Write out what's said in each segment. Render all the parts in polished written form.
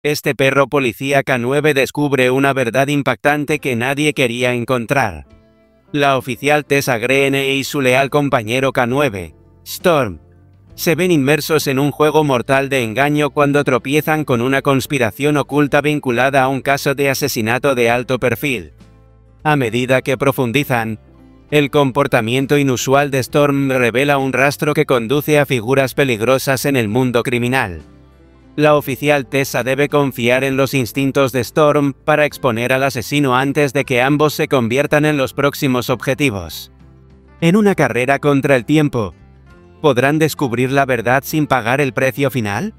Este perro policía K9 descubre una verdad impactante que nadie quería encontrar. La oficial Tessa Greene y su leal compañero K9, Storm, se ven inmersos en un juego mortal de engaño cuando tropiezan con una conspiración oculta vinculada a un caso de asesinato de alto perfil. A medida que profundizan, el comportamiento inusual de Storm revela un rastro que conduce a figuras peligrosas en el mundo criminal. La oficial Tessa debe confiar en los instintos de Storm para exponer al asesino antes de que ambos se conviertan en los próximos objetivos. En una carrera contra el tiempo, ¿podrán descubrir la verdad sin pagar el precio final?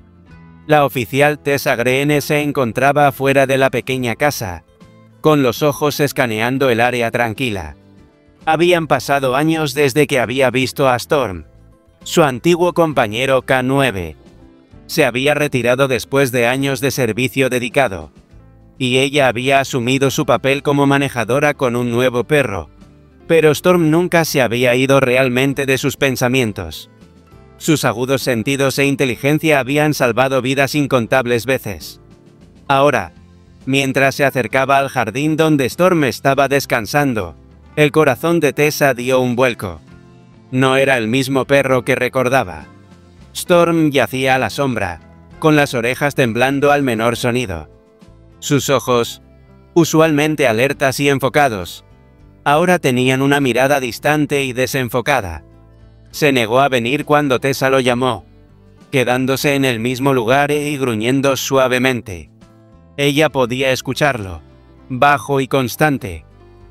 La oficial Tessa Greene se encontraba afuera de la pequeña casa, con los ojos escaneando el área tranquila. Habían pasado años desde que había visto a Storm, su antiguo compañero K9. Se había retirado después de años de servicio dedicado, y ella había asumido su papel como manejadora con un nuevo perro. Pero Storm nunca se había ido realmente de sus pensamientos. Sus agudos sentidos e inteligencia habían salvado vidas incontables veces. Ahora, mientras se acercaba al jardín donde Storm estaba descansando, el corazón de Tessa dio un vuelco. No era el mismo perro que recordaba. Storm yacía a la sombra, con las orejas temblando al menor sonido. Sus ojos, usualmente alertas y enfocados, ahora tenían una mirada distante y desenfocada. Se negó a venir cuando Tessa lo llamó, quedándose en el mismo lugar y gruñendo suavemente. Ella podía escucharlo, bajo y constante,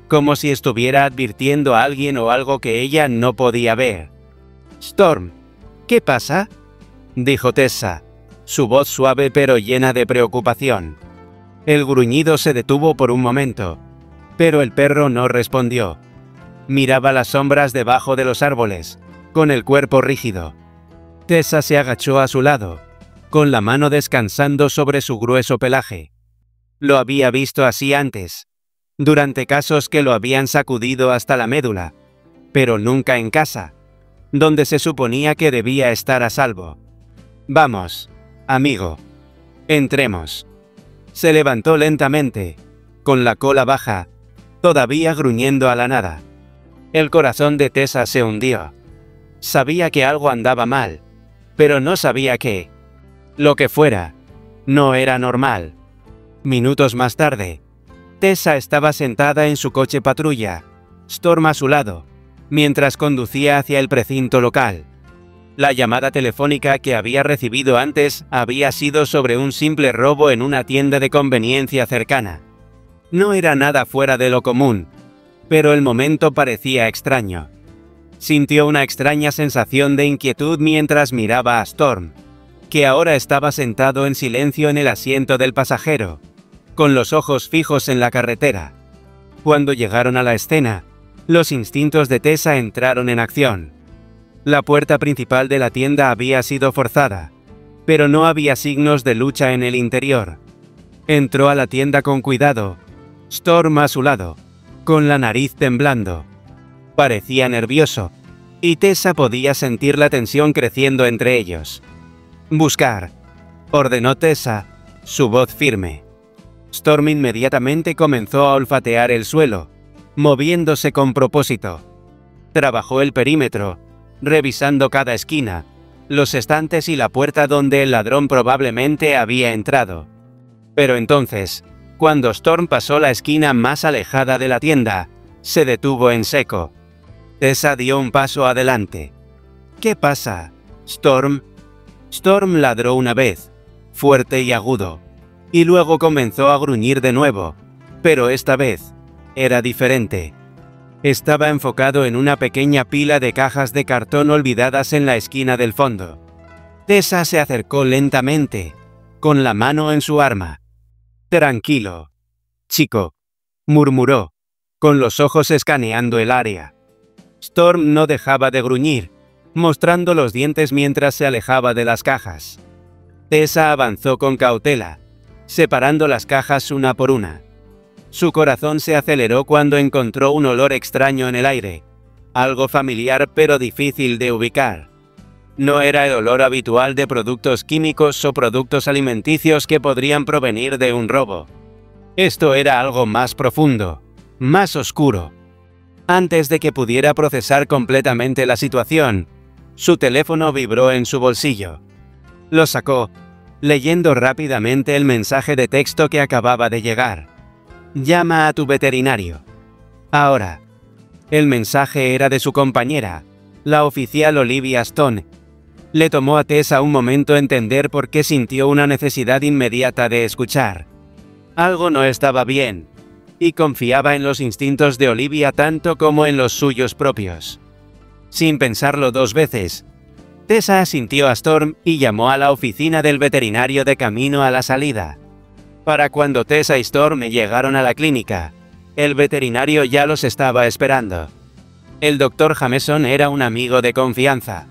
como si estuviera advirtiendo a alguien o algo que ella no podía ver. «Storm, ¿qué pasa?», dijo Tessa, su voz suave pero llena de preocupación. El gruñido se detuvo por un momento, pero el perro no respondió. Miraba las sombras debajo de los árboles, con el cuerpo rígido. Tessa se agachó a su lado, con la mano descansando sobre su grueso pelaje. Lo había visto así antes, durante casos que lo habían sacudido hasta la médula, pero nunca en casa, donde se suponía que debía estar a salvo. «Vamos, amigo. Entremos». Se levantó lentamente, con la cola baja, todavía gruñendo a la nada. El corazón de Tessa se hundió. Sabía que algo andaba mal, pero no sabía qué. Lo que fuera, no era normal. Minutos más tarde, Tessa estaba sentada en su coche patrulla, Storm a su lado, mientras conducía hacia el precinto local. La llamada telefónica que había recibido antes había sido sobre un simple robo en una tienda de conveniencia cercana. No era nada fuera de lo común, pero el momento parecía extraño. Sintió una extraña sensación de inquietud mientras miraba a Storm, que ahora estaba sentado en silencio en el asiento del pasajero, con los ojos fijos en la carretera. Cuando llegaron a la escena, los instintos de Tessa entraron en acción. La puerta principal de la tienda había sido forzada, pero no había signos de lucha en el interior. Entró a la tienda con cuidado, Storm a su lado, con la nariz temblando. Parecía nervioso, y Tessa podía sentir la tensión creciendo entre ellos. «Buscar», ordenó Tessa, su voz firme. Storm inmediatamente comenzó a olfatear el suelo, moviéndose con propósito. Trabajó el perímetro, revisando cada esquina, los estantes y la puerta donde el ladrón probablemente había entrado. Pero entonces, cuando Storm pasó la esquina más alejada de la tienda, se detuvo en seco. Tessa dio un paso adelante. «¿Qué pasa, Storm?». Storm ladró una vez, fuerte y agudo, y luego comenzó a gruñir de nuevo, pero esta vez era diferente. Estaba enfocado en una pequeña pila de cajas de cartón olvidadas en la esquina del fondo. Tessa se acercó lentamente, con la mano en su arma. «Tranquilo, chico», murmuró, con los ojos escaneando el área. Storm no dejaba de gruñir, mostrando los dientes mientras se alejaba de las cajas. Tessa avanzó con cautela, separando las cajas una por una. Su corazón se aceleró cuando encontró un olor extraño en el aire, algo familiar pero difícil de ubicar. No era el olor habitual de productos químicos o productos alimenticios que podrían provenir de un robo. Esto era algo más profundo, más oscuro. Antes de que pudiera procesar completamente la situación, su teléfono vibró en su bolsillo. Lo sacó, leyendo rápidamente el mensaje de texto que acababa de llegar. Llama a tu veterinario. Ahora. El mensaje era de su compañera, la oficial Olivia Stone. Le tomó a Tessa un momento entender por qué sintió una necesidad inmediata de escuchar. Algo no estaba bien, y confiaba en los instintos de Olivia tanto como en los suyos propios. Sin pensarlo dos veces, Tessa asintió a Storm y llamó a la oficina del veterinario de camino a la salida. Para cuando Tessa y Storm llegaron a la clínica, el veterinario ya los estaba esperando. El Dr. Jameson era un amigo de confianza,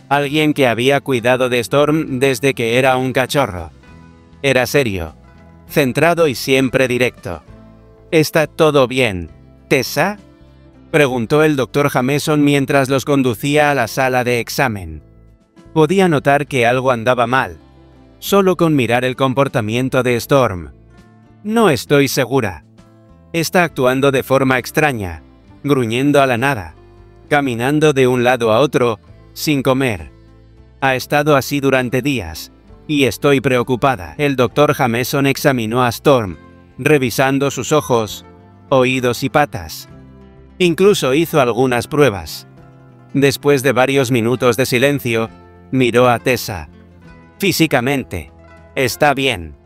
alguien que había cuidado de Storm desde que era un cachorro. Era serio, centrado y siempre directo. ¿Está todo bien, Tessa?, preguntó el Dr. Jameson mientras los conducía a la sala de examen. Podía notar que algo andaba mal, solo con mirar el comportamiento de Storm. No estoy segura. Está actuando de forma extraña, gruñendo a la nada, caminando de un lado a otro, sin comer. Ha estado así durante días, y estoy preocupada. El Dr. Jameson examinó a Storm, revisando sus ojos, oídos y patas. Incluso hizo algunas pruebas. Después de varios minutos de silencio, miró a Tessa. Físicamente, está bien.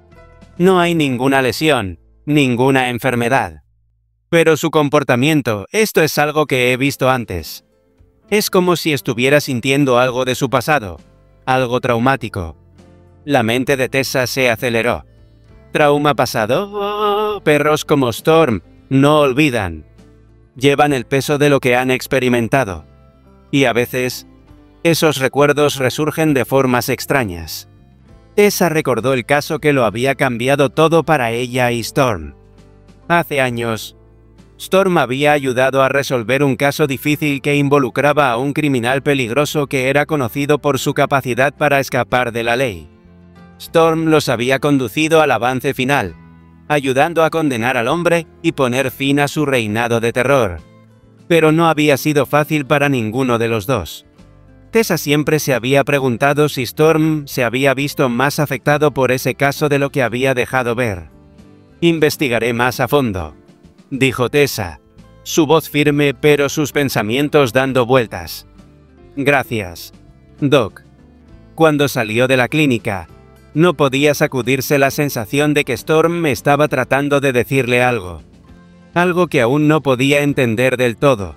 No hay ninguna lesión, ninguna enfermedad. Pero su comportamiento, esto es algo que he visto antes. Es como si estuviera sintiendo algo de su pasado, algo traumático. La mente de Tessa se aceleró. ¿Trauma pasado? Oh, perros como Storm no olvidan. Llevan el peso de lo que han experimentado. Y a veces, esos recuerdos resurgen de formas extrañas. Tessa recordó el caso que lo había cambiado todo para ella y Storm. Hace años, Storm había ayudado a resolver un caso difícil que involucraba a un criminal peligroso que era conocido por su capacidad para escapar de la ley. Storm los había conducido al avance final, ayudando a condenar al hombre y poner fin a su reinado de terror. Pero no había sido fácil para ninguno de los dos. Tessa siempre se había preguntado si Storm se había visto más afectado por ese caso de lo que había dejado ver. Investigaré más a fondo, dijo Tessa, su voz firme pero sus pensamientos dando vueltas. Gracias, Doc. Cuando salió de la clínica, no podía sacudirse la sensación de que Storm me estaba tratando de decirle algo. Algo que aún no podía entender del todo.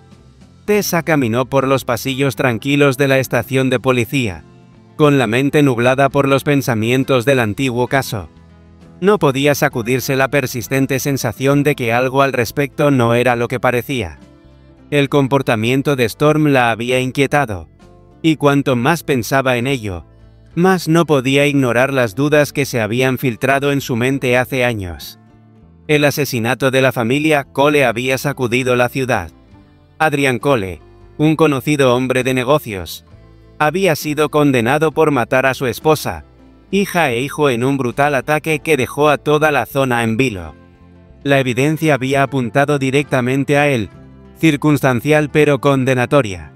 Tessa caminó por los pasillos tranquilos de la estación de policía, con la mente nublada por los pensamientos del antiguo caso. No podía sacudirse la persistente sensación de que algo al respecto no era lo que parecía. El comportamiento de Storm la había inquietado, y cuanto más pensaba en ello, más no podía ignorar las dudas que se habían filtrado en su mente hace años. El asesinato de la familia Cole había sacudido la ciudad. Adrian Cole, un conocido hombre de negocios, había sido condenado por matar a su esposa, hija e hijo en un brutal ataque que dejó a toda la zona en vilo. La evidencia había apuntado directamente a él, circunstancial pero condenatoria.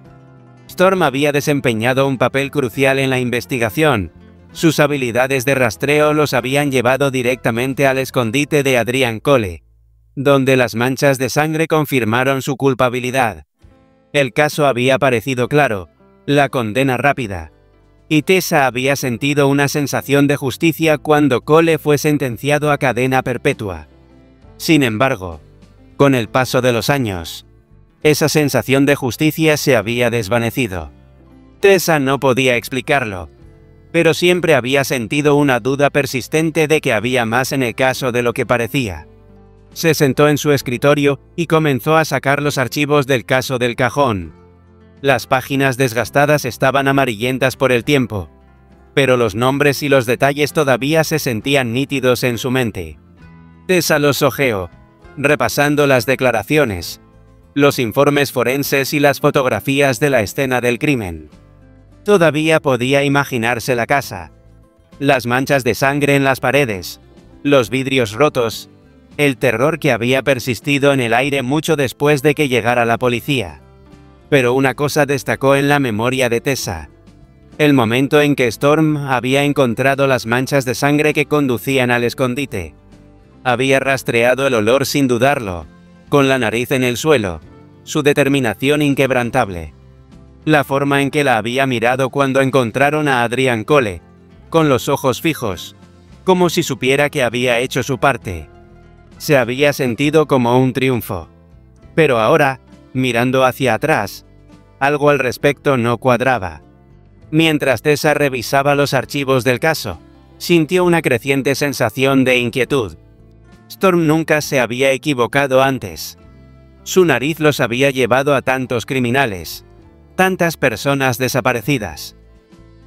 Storm había desempeñado un papel crucial en la investigación. Sus habilidades de rastreo los habían llevado directamente al escondite de Adrian Cole, donde las manchas de sangre confirmaron su culpabilidad. El caso había parecido claro, la condena rápida. Y Tessa había sentido una sensación de justicia cuando Cole fue sentenciado a cadena perpetua. Sin embargo, con el paso de los años, esa sensación de justicia se había desvanecido. Tessa no podía explicarlo, pero siempre había sentido una duda persistente de que había más en el caso de lo que parecía. Se sentó en su escritorio y comenzó a sacar los archivos del caso del cajón. Las páginas desgastadas estaban amarillentas por el tiempo, pero los nombres y los detalles todavía se sentían nítidos en su mente. Tessa los hojeó, repasando las declaraciones, los informes forenses y las fotografías de la escena del crimen. Todavía podía imaginarse la casa. Las manchas de sangre en las paredes, los vidrios rotos, el terror que había persistido en el aire mucho después de que llegara la policía. Pero una cosa destacó en la memoria de Tessa. El momento en que Storm había encontrado las manchas de sangre que conducían al escondite. Había rastreado el olor sin dudarlo, con la nariz en el suelo, su determinación inquebrantable. La forma en que la había mirado cuando encontraron a Adrian Cole, con los ojos fijos, como si supiera que había hecho su parte. Se había sentido como un triunfo. Pero ahora, mirando hacia atrás, algo al respecto no cuadraba. Mientras Tessa revisaba los archivos del caso, sintió una creciente sensación de inquietud. Storm nunca se había equivocado antes. Su nariz los había llevado a tantos criminales, tantas personas desaparecidas.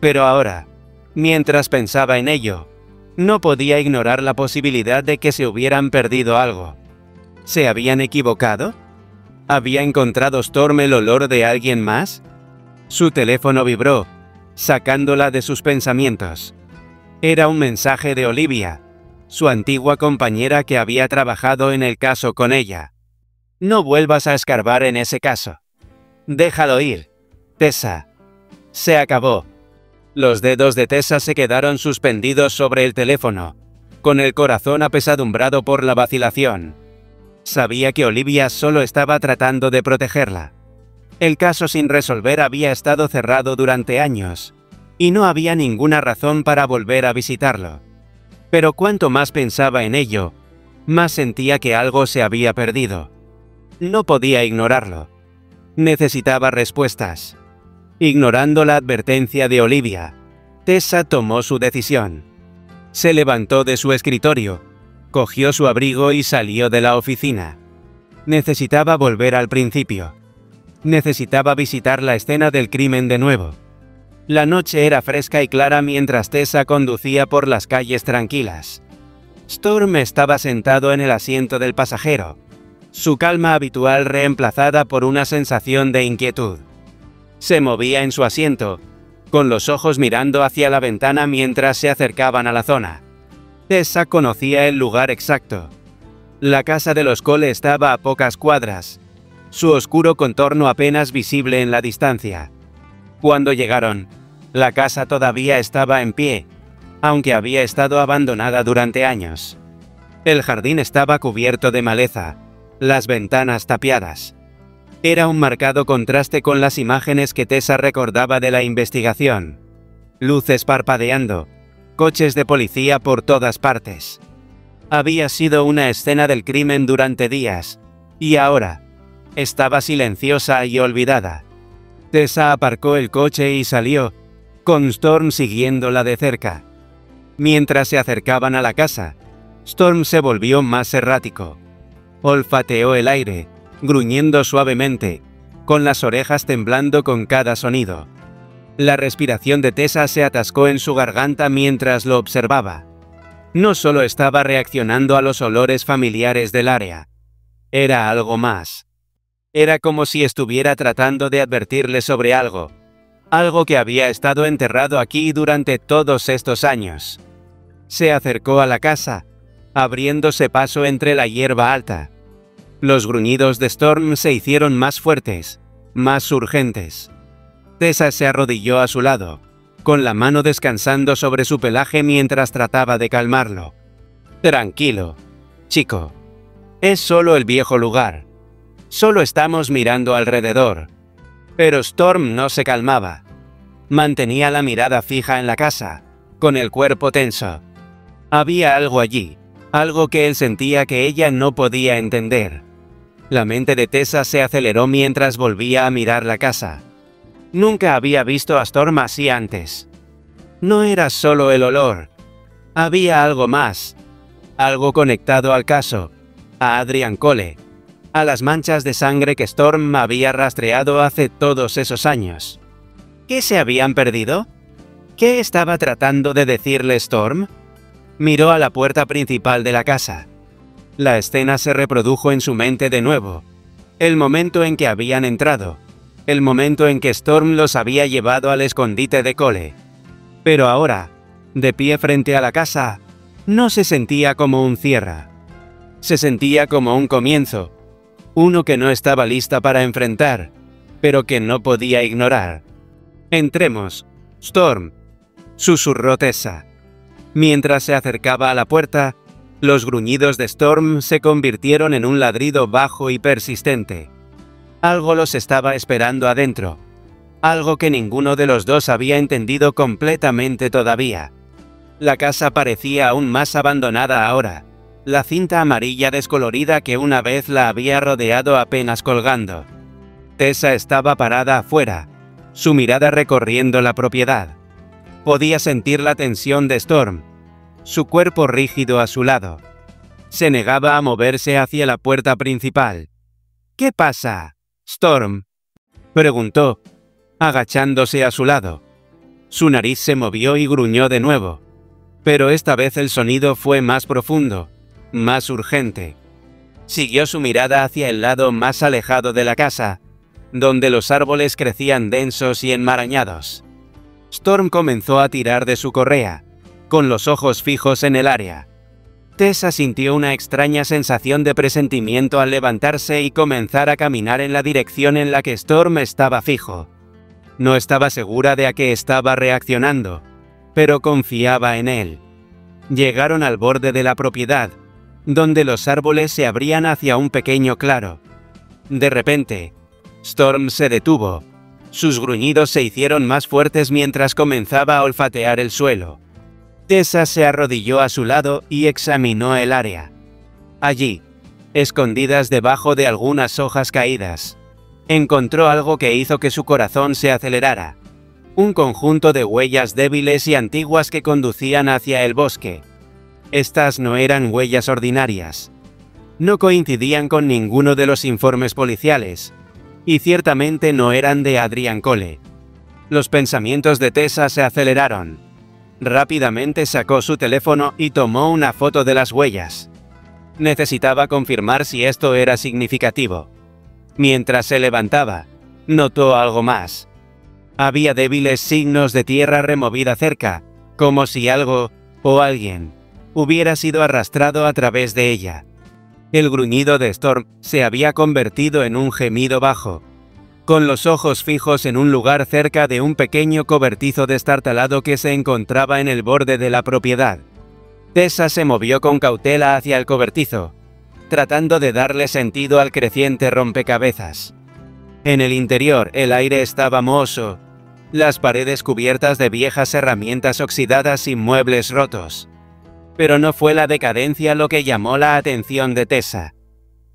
Pero ahora, mientras pensaba en ello, no podía ignorar la posibilidad de que se hubieran perdido algo. ¿Se habían equivocado? ¿Había encontrado Storm el olor de alguien más? Su teléfono vibró, sacándola de sus pensamientos. Era un mensaje de Olivia, su antigua compañera que había trabajado en el caso con ella. No vuelvas a escarbar en ese caso. Déjalo ir, Tessa. Se acabó. Los dedos de Tessa se quedaron suspendidos sobre el teléfono, con el corazón apesadumbrado por la vacilación. Sabía que Olivia solo estaba tratando de protegerla. El caso sin resolver había estado cerrado durante años, y no había ninguna razón para volver a visitarlo. Pero cuanto más pensaba en ello, más sentía que algo se había perdido. No podía ignorarlo. Necesitaba respuestas. Ignorando la advertencia de Olivia, Tessa tomó su decisión. Se levantó de su escritorio, cogió su abrigo y salió de la oficina. Necesitaba volver al principio. Necesitaba visitar la escena del crimen de nuevo. La noche era fresca y clara mientras Tessa conducía por las calles tranquilas. Storm estaba sentado en el asiento del pasajero, su calma habitual reemplazada por una sensación de inquietud. Se movía en su asiento, con los ojos mirando hacia la ventana mientras se acercaban a la zona. Tessa conocía el lugar exacto. La casa de los Cole estaba a pocas cuadras, su oscuro contorno apenas visible en la distancia. Cuando llegaron, la casa todavía estaba en pie, aunque había estado abandonada durante años. El jardín estaba cubierto de maleza, las ventanas tapiadas. Era un marcado contraste con las imágenes que Tessa recordaba de la investigación. Luces parpadeando, coches de policía por todas partes. Había sido una escena del crimen durante días, y ahora, estaba silenciosa y olvidada. Tessa aparcó el coche y salió, con Storm siguiéndola de cerca. Mientras se acercaban a la casa, Storm se volvió más errático. Olfateó el aire, gruñendo suavemente, con las orejas temblando con cada sonido. La respiración de Tessa se atascó en su garganta mientras lo observaba. No solo estaba reaccionando a los olores familiares del área. Era algo más. Era como si estuviera tratando de advertirle sobre algo. Algo que había estado enterrado aquí durante todos estos años. Se acercó a la casa, abriéndose paso entre la hierba alta. Los gruñidos de Storm se hicieron más fuertes, más urgentes. Tessa se arrodilló a su lado, con la mano descansando sobre su pelaje mientras trataba de calmarlo. Tranquilo, chico. Es solo el viejo lugar. Solo estamos mirando alrededor. Pero Storm no se calmaba. Mantenía la mirada fija en la casa, con el cuerpo tenso. Había algo allí, algo que él sentía que ella no podía entender. La mente de Tessa se aceleró mientras volvía a mirar la casa. Nunca había visto a Storm así antes. No era solo el olor. Había algo más. Algo conectado al caso, a Adrian Cole, a las manchas de sangre que Storm había rastreado hace todos esos años. ¿Qué se habían perdido? ¿Qué estaba tratando de decirle Storm? Miró a la puerta principal de la casa. La escena se reprodujo en su mente de nuevo. El momento en que habían entrado. el momento en que Storm los había llevado al escondite de Cole. Pero ahora, de pie frente a la casa, no se sentía como un cierre. Se sentía como un comienzo, uno que no estaba lista para enfrentar, pero que no podía ignorar. «Entremos, Storm», susurró Tessa. Mientras se acercaba a la puerta, los gruñidos de Storm se convirtieron en un ladrido bajo y persistente. Algo los estaba esperando adentro. Algo que ninguno de los dos había entendido completamente todavía. La casa parecía aún más abandonada ahora, la cinta amarilla descolorida que una vez la había rodeado apenas colgando. Tessa estaba parada afuera, su mirada recorriendo la propiedad. Podía sentir la tensión de Storm, su cuerpo rígido a su lado. Se negaba a moverse hacia la puerta principal. «¿Qué pasa, Storm?», preguntó, agachándose a su lado. Su nariz se movió y gruñó de nuevo. Pero esta vez el sonido fue más profundo, más urgente. Siguió su mirada hacia el lado más alejado de la casa, donde los árboles crecían densos y enmarañados. Storm comenzó a tirar de su correa, con los ojos fijos en el área. Tessa sintió una extraña sensación de presentimiento al levantarse y comenzar a caminar en la dirección en la que Storm estaba fijo. No estaba segura de a qué estaba reaccionando, pero confiaba en él. Llegaron al borde de la propiedad, donde los árboles se abrían hacia un pequeño claro. De repente, Storm se detuvo. Sus gruñidos se hicieron más fuertes mientras comenzaba a olfatear el suelo. Tessa se arrodilló a su lado y examinó el área. Allí, escondidas debajo de algunas hojas caídas, encontró algo que hizo que su corazón se acelerara. Un conjunto de huellas débiles y antiguas que conducían hacia el bosque. Estas no eran huellas ordinarias. No coincidían con ninguno de los informes policiales, y ciertamente no eran de Adrian Cole. Los pensamientos de Tessa se aceleraron. Rápidamente sacó su teléfono y tomó una foto de las huellas. Necesitaba confirmar si esto era significativo. Mientras se levantaba, notó algo más. Había débiles signos de tierra removida cerca, como si algo, o alguien, hubiera sido arrastrado a través de ella. El gruñido de Storm se había convertido en un gemido bajo. Con los ojos fijos en un lugar cerca de un pequeño cobertizo destartalado que se encontraba en el borde de la propiedad. Tessa se movió con cautela hacia el cobertizo, tratando de darle sentido al creciente rompecabezas. En el interior el aire estaba mohoso, las paredes cubiertas de viejas herramientas oxidadas y muebles rotos. Pero no fue la decadencia lo que llamó la atención de Tessa.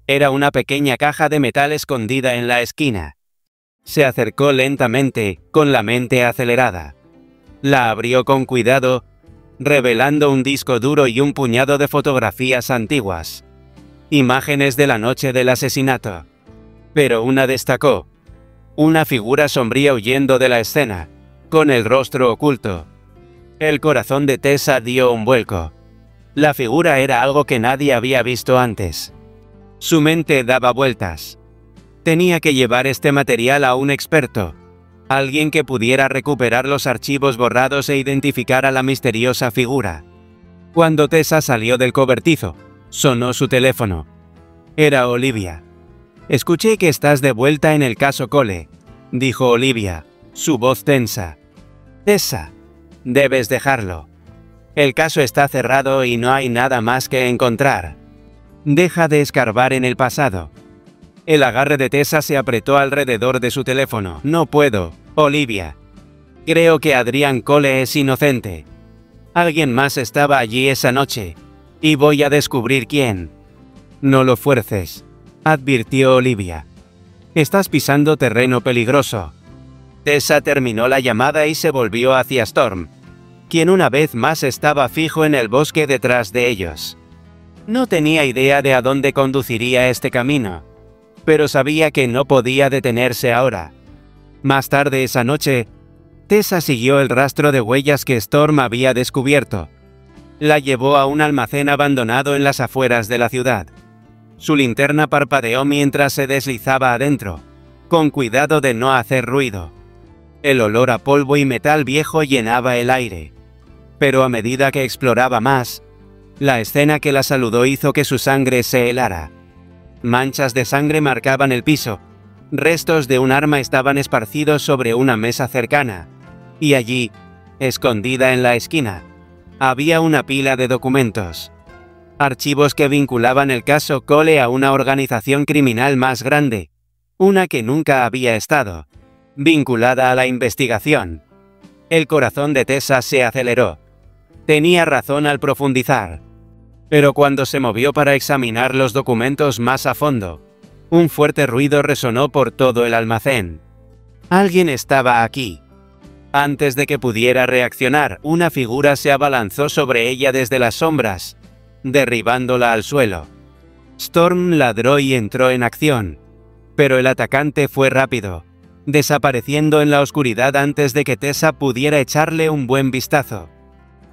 Era una pequeña caja de metal escondida en la esquina. Se acercó lentamente, con la mente acelerada. La abrió con cuidado, revelando un disco duro y un puñado de fotografías antiguas. Imágenes de la noche del asesinato. Pero una destacó. Una figura sombría huyendo de la escena, con el rostro oculto. El corazón de Tessa dio un vuelco. La figura era algo que nadie había visto antes. Su mente daba vueltas. Tenía que llevar este material a un experto, alguien que pudiera recuperar los archivos borrados e identificar a la misteriosa figura. Cuando Tessa salió del cobertizo, sonó su teléfono. Era Olivia. «Escuché que estás de vuelta en el caso Cole», dijo Olivia, su voz tensa. «Tessa, debes dejarlo. El caso está cerrado y no hay nada más que encontrar. Deja de escarbar en el pasado». El agarre de Tessa se apretó alrededor de su teléfono. «No puedo, Olivia. Creo que Adrian Cole es inocente. Alguien más estaba allí esa noche, y voy a descubrir quién». «No lo fuerces», advirtió Olivia. «Estás pisando terreno peligroso». Tessa terminó la llamada y se volvió hacia Storm, quien una vez más estaba fijo en el bosque detrás de ellos. No tenía idea de a dónde conduciría este camino, pero sabía que no podía detenerse ahora. Más tarde esa noche, Tessa siguió el rastro de huellas que Storm había descubierto. La llevó a un almacén abandonado en las afueras de la ciudad. Su linterna parpadeó mientras se deslizaba adentro, con cuidado de no hacer ruido. El olor a polvo y metal viejo llenaba el aire. Pero a medida que exploraba más, la escena que la saludó hizo que su sangre se helara. Manchas de sangre marcaban el piso, restos de un arma estaban esparcidos sobre una mesa cercana, y allí, escondida en la esquina, había una pila de documentos. Archivos que vinculaban el caso Cole a una organización criminal más grande, una que nunca había estado vinculada a la investigación. El corazón de Tessa se aceleró. Tenía razón al profundizar. Pero cuando se movió para examinar los documentos más a fondo, un fuerte ruido resonó por todo el almacén. Alguien estaba aquí. Antes de que pudiera reaccionar, una figura se abalanzó sobre ella desde las sombras, derribándola al suelo. Storm ladró y entró en acción. Pero el atacante fue rápido, desapareciendo en la oscuridad antes de que Tessa pudiera echarle un buen vistazo.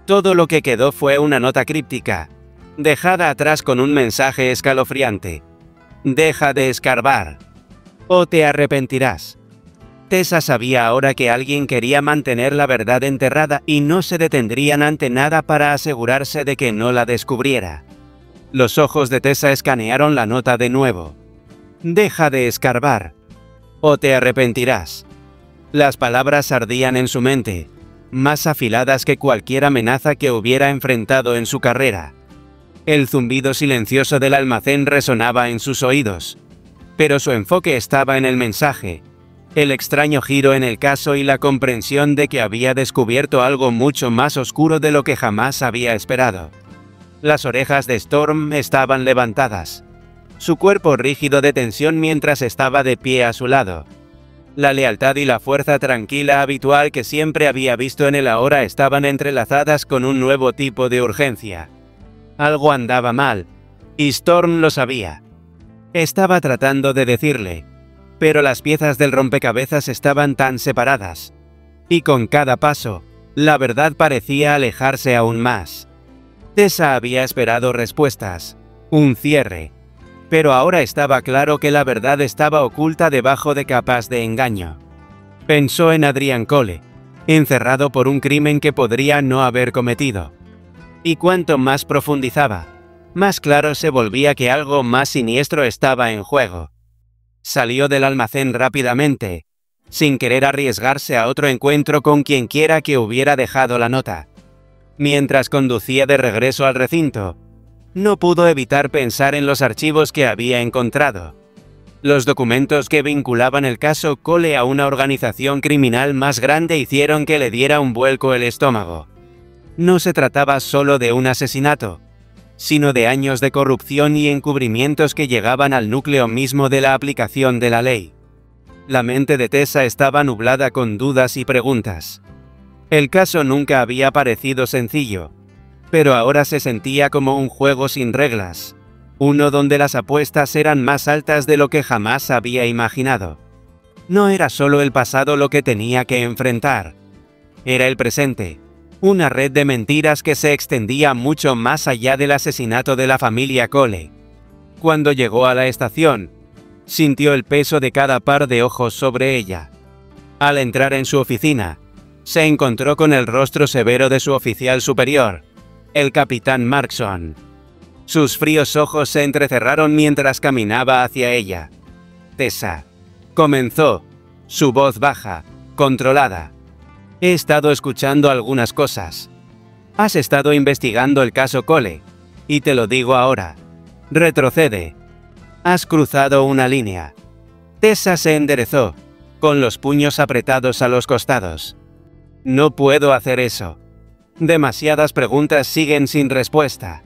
Todo lo que quedó fue una nota críptica, dejada atrás con un mensaje escalofriante. Deja de escarbar, o te arrepentirás. Tessa sabía ahora que alguien quería mantener la verdad enterrada y no se detendrían ante nada para asegurarse de que no la descubriera. Los ojos de Tessa escanearon la nota de nuevo. Deja de escarbar, o te arrepentirás. Las palabras ardían en su mente, más afiladas que cualquier amenaza que hubiera enfrentado en su carrera. El zumbido silencioso del almacén resonaba en sus oídos. Pero su enfoque estaba en el mensaje, el extraño giro en el caso y la comprensión de que había descubierto algo mucho más oscuro de lo que jamás había esperado. Las orejas de Storm estaban levantadas, su cuerpo rígido de tensión mientras estaba de pie a su lado. La lealtad y la fuerza tranquila habitual que siempre había visto en él ahora estaban entrelazadas con un nuevo tipo de urgencia. Algo andaba mal, y Storm lo sabía. Estaba tratando de decirle, pero las piezas del rompecabezas estaban tan separadas. Y con cada paso, la verdad parecía alejarse aún más. Tessa había esperado respuestas, un cierre. Pero ahora estaba claro que la verdad estaba oculta debajo de capas de engaño. Pensó en Adrian Cole, encerrado por un crimen que podría no haber cometido. Y cuanto más profundizaba, más claro se volvía que algo más siniestro estaba en juego. Salió del almacén rápidamente, sin querer arriesgarse a otro encuentro con quienquiera que hubiera dejado la nota. Mientras conducía de regreso al recinto, no pudo evitar pensar en los archivos que había encontrado. Los documentos que vinculaban el caso Cole a una organización criminal más grande hicieron que le diera un vuelco el estómago. No se trataba solo de un asesinato, sino de años de corrupción y encubrimientos que llegaban al núcleo mismo de la aplicación de la ley. La mente de Tessa estaba nublada con dudas y preguntas. El caso nunca había parecido sencillo, pero ahora se sentía como un juego sin reglas, uno donde las apuestas eran más altas de lo que jamás había imaginado. No era solo el pasado lo que tenía que enfrentar, era el presente. Una red de mentiras que se extendía mucho más allá del asesinato de la familia Cole. Cuando llegó a la estación, sintió el peso de cada par de ojos sobre ella. Al entrar en su oficina, se encontró con el rostro severo de su oficial superior, el capitán Markson. Sus fríos ojos se entrecerraron mientras caminaba hacia ella. Tessa, comenzó, su voz baja, controlada. He estado escuchando algunas cosas. Has estado investigando el caso Cole, y te lo digo ahora. Retrocede. Has cruzado una línea. Tessa se enderezó, con los puños apretados a los costados. No puedo hacer eso. Demasiadas preguntas siguen sin respuesta.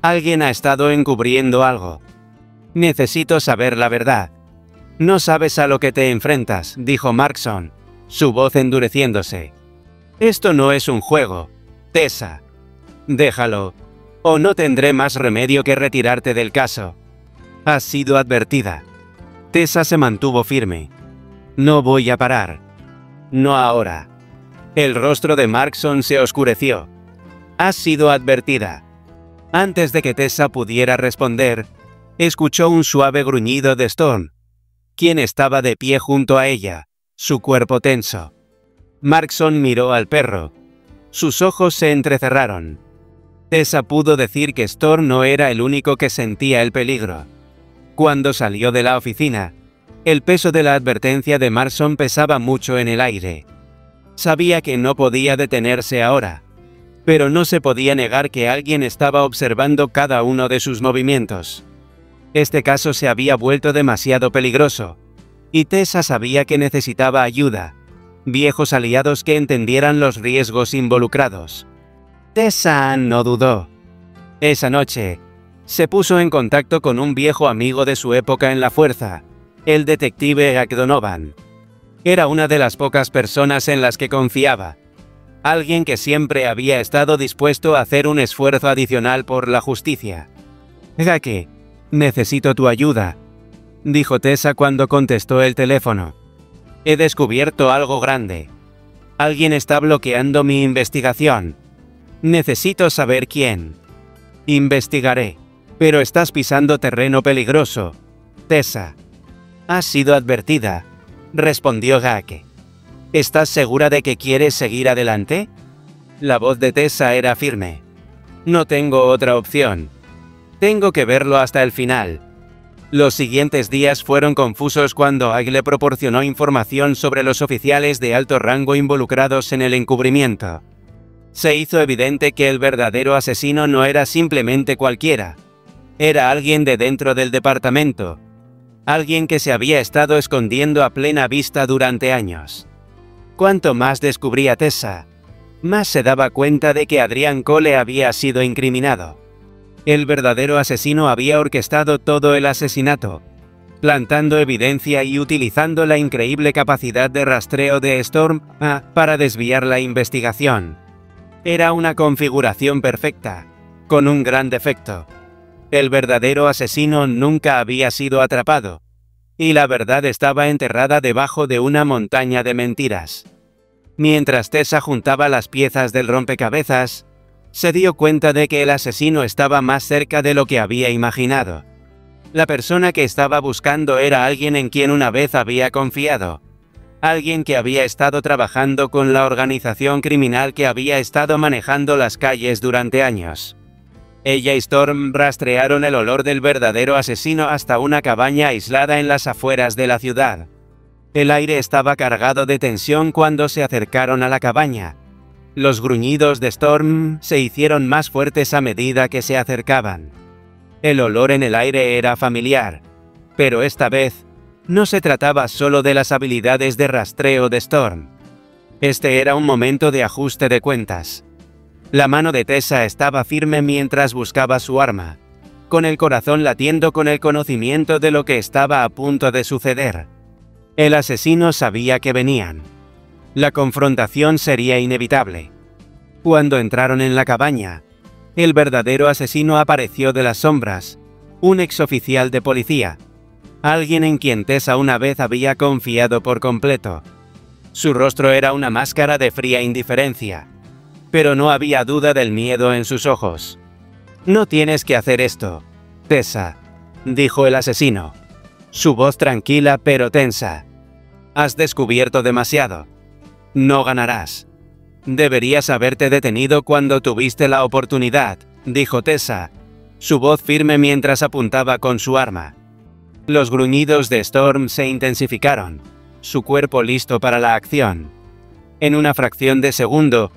Alguien ha estado encubriendo algo. Necesito saber la verdad. No sabes a lo que te enfrentas, dijo Markson, su voz endureciéndose. Esto no es un juego, Tessa. Déjalo, o no tendré más remedio que retirarte del caso. Has sido advertida. Tessa se mantuvo firme. No voy a parar. No ahora. El rostro de Markson se oscureció. Has sido advertida. Antes de que Tessa pudiera responder, escuchó un suave gruñido de Storm. quien estaba de pie junto a ella, su cuerpo tenso. Markson miró al perro. Sus ojos se entrecerraron. Tessa pudo decir que Storm no era el único que sentía el peligro. Cuando salió de la oficina, el peso de la advertencia de Markson pesaba mucho en el aire. Sabía que no podía detenerse ahora, pero no se podía negar que alguien estaba observando cada uno de sus movimientos. Este caso se había vuelto demasiado peligroso, y Tessa sabía que necesitaba ayuda, viejos aliados que entendieran los riesgos involucrados. Tessa no dudó. Esa noche, se puso en contacto con un viejo amigo de su época en la fuerza, el detective Jack Donovan. Era una de las pocas personas en las que confiaba. Alguien que siempre había estado dispuesto a hacer un esfuerzo adicional por la justicia. Jack, necesito tu ayuda, dijo Tessa cuando contestó el teléfono. He descubierto algo grande. Alguien está bloqueando mi investigación. Necesito saber quién. Investigaré. Pero estás pisando terreno peligroso, Tessa. Has sido advertida, respondió Jack. ¿Estás segura de que quieres seguir adelante? La voz de Tessa era firme. No tengo otra opción. Tengo que verlo hasta el final. Los siguientes días fueron confusos cuando Jack le proporcionó información sobre los oficiales de alto rango involucrados en el encubrimiento. Se hizo evidente que el verdadero asesino no era simplemente cualquiera. Era alguien de dentro del departamento. Alguien que se había estado escondiendo a plena vista durante años. Cuanto más descubría Tessa, más se daba cuenta de que Adrian Cole había sido incriminado. El verdadero asesino había orquestado todo el asesinato, plantando evidencia y utilizando la increíble capacidad de rastreo de Storm para desviar la investigación. Era una configuración perfecta, con un gran defecto. El verdadero asesino nunca había sido atrapado, y la verdad estaba enterrada debajo de una montaña de mentiras. Mientras Tessa juntaba las piezas del rompecabezas, se dio cuenta de que el asesino estaba más cerca de lo que había imaginado. La persona que estaba buscando era alguien en quien una vez había confiado. Alguien que había estado trabajando con la organización criminal que había estado manejando las calles durante años. Ella y Storm rastrearon el olor del verdadero asesino hasta una cabaña aislada en las afueras de la ciudad. El aire estaba cargado de tensión cuando se acercaron a la cabaña. Los gruñidos de Storm se hicieron más fuertes a medida que se acercaban. El olor en el aire era familiar, pero esta vez no se trataba solo de las habilidades de rastreo de Storm. Este era un momento de ajuste de cuentas. La mano de Tessa estaba firme mientras buscaba su arma, con el corazón latiendo con el conocimiento de lo que estaba a punto de suceder. El asesino sabía que venían. La confrontación sería inevitable. Cuando entraron en la cabaña, el verdadero asesino apareció de las sombras, un exoficial de policía, alguien en quien Tessa una vez había confiado por completo. Su rostro era una máscara de fría indiferencia, pero no había duda del miedo en sus ojos. «No tienes que hacer esto, Tessa», dijo el asesino, su voz tranquila pero tensa. «Has descubierto demasiado. No ganarás. Deberías haberte detenido cuando tuviste la oportunidad», dijo Tessa, su voz firme mientras apuntaba con su arma. Los gruñidos de Storm se intensificaron, su cuerpo listo para la acción. En una fracción de segundo,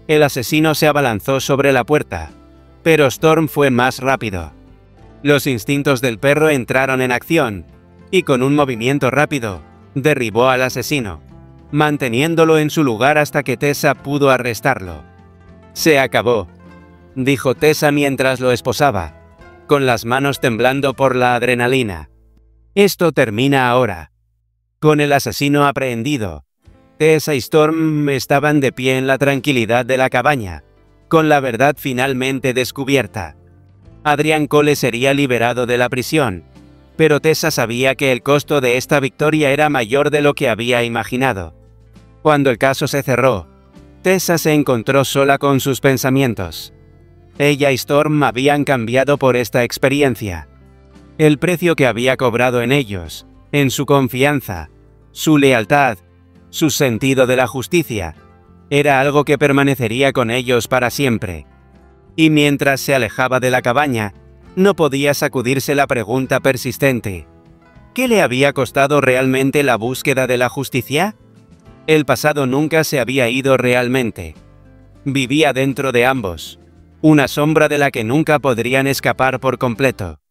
el asesino se abalanzó sobre la puerta, pero Storm fue más rápido. Los instintos del perro entraron en acción, y con un movimiento rápido, derribó al asesino, manteniéndolo en su lugar hasta que Tessa pudo arrestarlo. «Se acabó», dijo Tessa mientras lo esposaba, con las manos temblando por la adrenalina. «Esto termina ahora». Con el asesino aprehendido, Tessa y Storm estaban de pie en la tranquilidad de la cabaña, con la verdad finalmente descubierta. Adrian Cole sería liberado de la prisión, pero Tessa sabía que el costo de esta victoria era mayor de lo que había imaginado. Cuando el caso se cerró, Tessa se encontró sola con sus pensamientos. Ella y Storm habían cambiado por esta experiencia. El precio que había cobrado en ellos en su confianza, su lealtad, su sentido de la justicia. Era algo que permanecería con ellos para siempre. Y mientras se alejaba de la cabaña, no podía sacudirse la pregunta persistente: ¿qué le había costado realmente la búsqueda de la justicia? El pasado nunca se había ido realmente. Vivía dentro de ambos, una sombra de la que nunca podrían escapar por completo.